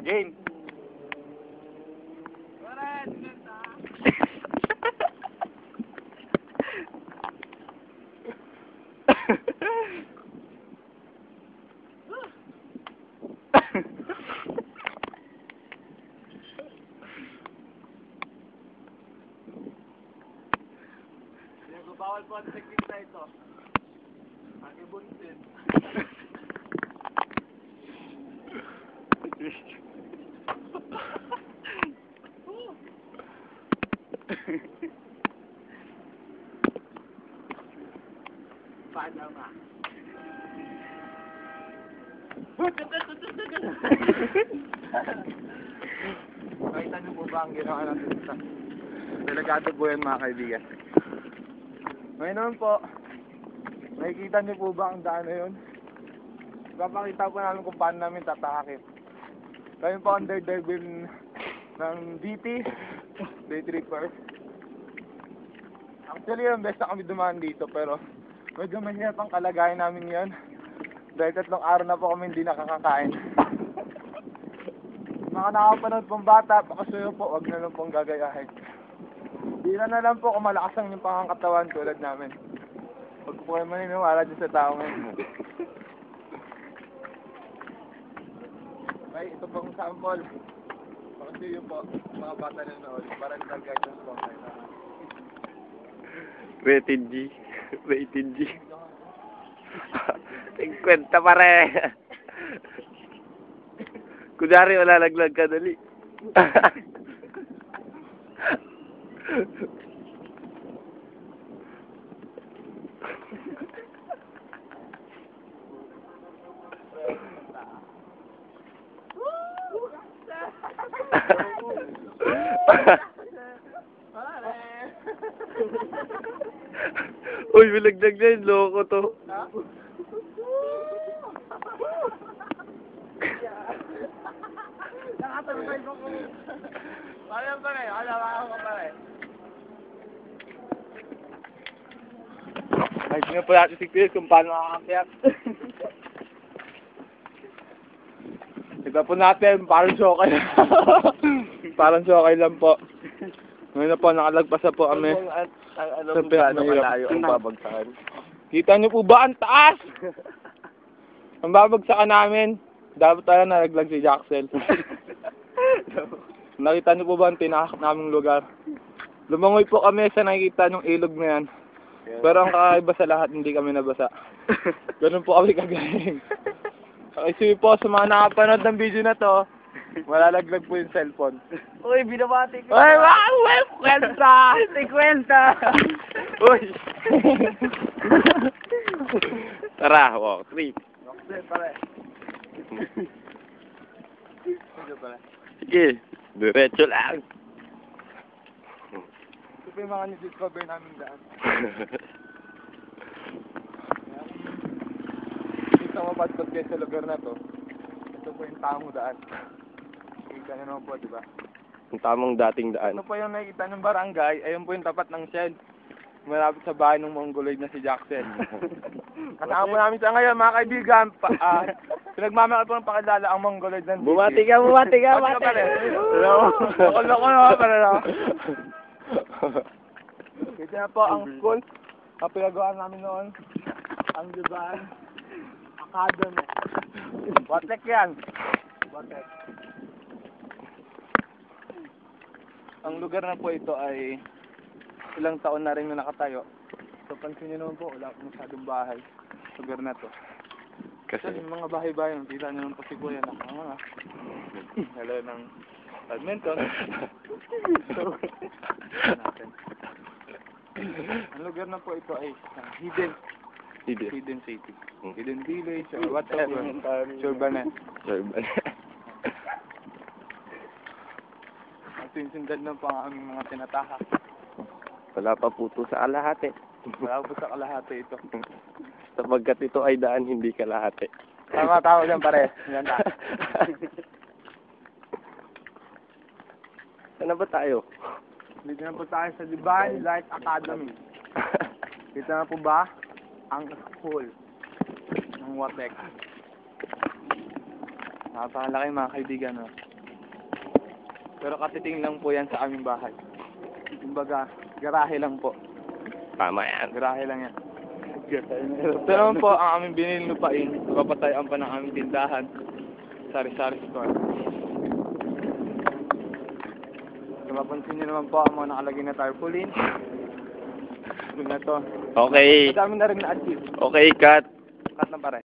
Game. Bawal po ang teknik na ito. Ang ibuntin. Paano nga? Nakita niyo po ba ang ginawa natin sa delikado po yan mga kaibigan? Ngayon naman po, nakikita niyo po ba ang daan na yun? Ipapakita po namin kung paano namin tatakakin. Kami po ang daredevil ng DT, Day Tripper. Actually, yung best na kami dumaan dito, pero medyo mahirap ang kalagayan namin yan. Dahil 3 araw na po kami hindi nakakakain. Mga nakapanood pong bata, pakasuyo po, wag na lang pong gagayahin. Hindi na lang po kung malakas ang yung pangangkatawan tulad namin. Huwag po kayo maniniwala dyan sa tao ngayon. Okay, ito pong sample. Pakasuyo po, mga bata na noon, para nag-guidance po kayo. Rated G. Rated G. 50 pare. Kunyari wala laglag ka dali. Uy, bilagdag na yun, loko to. Nakatagpay ko kung... Alam pa rin, alam ko pa rin. Ay, nga po natin si Chris kung paano makakakyat. Tignan po natin, parang shokay lang. Parang shokay lang po. Ngayon na po, nakalagpas na po kami. Ano kung gaano kalayo ang babagsakan? Kita niyo po ba ang taas? Ang babagsakan namin, dapat tayo nalaglag si Jaxel. Nakita niyo po ba ang tinahak naming lugar? Lumangoy po kami sa nakikita ng ilog na yan. Pero ang kakaiba sa lahat, hindi kami nabasa. Ganun po kami kagaling. Okay, po sa mga nakapanood ng video na to, malalaglag po yung cellphone. Uy, binabati ko. Uy, wow! Kwenta! Si Kwenta! Uy! Tara, walk 3. Doktor, pare. Sige, diretso lang. Ito po yung mga ni-discover namin daan. Dito mapadpad kayo sa lugar na to. Ito po yung tamang daan. Kita nyo naman po, di ba? Ang tamang dating daan. Ano po yung nakikita ng barangay? Ayun po yung tapat ng shed. Malapit sa bahay ng Mongoloid na si Jackson. Kasama po namin sa ngayon, mga kaibigan. Pinagmamakal po ng pakilala ang Mongoloid ng Bumati ka, bumati ka, Bumati ka bumati. pare. Loko-loko naman pare na. Ito na po ang school. Ang pinagawa namin noon. Ang Diban Academy. Watek yan. Watek. Ang lugar na po ito ay ilang taon na rin na nakatayo. So pansin nyo naman po, wala po masyadong bahay. Lugar na to. Kasi yung mga bahay-bahay, kita nyo naman po si Kuya na mga hello ng badminton. So, natin. Ang lugar na po ito ay hidden city. Hidden village or whatever. Surbanet. At sinsundan lang po ang aming mga tinatahak. Wala pa puto sa kalahati. Wala po sa kalahati ito. Sapagkat ito ay daan, hindi kalahati. Tama dyan pare. Ganda. Saan na ba tayo? Dito na po tayo sa Divine Light Academy. Dito na po ba ang school ng Watek. Napakalaki mga kaibigan. No? Pero katiting lang po yan sa aming bahay. Kumbaga, garahe lang po. Tama yan. Garahe lang yan. Ito naman po ang aming binili lupain. Napapatayan pa ng aming tindahan. Sari-sari store. Mapapansin nyo naman po ang mga nakalagay na tarpaulin. Yun na to. Okay. Madami na rin na-achieve. Okay, cut. Cut na pare.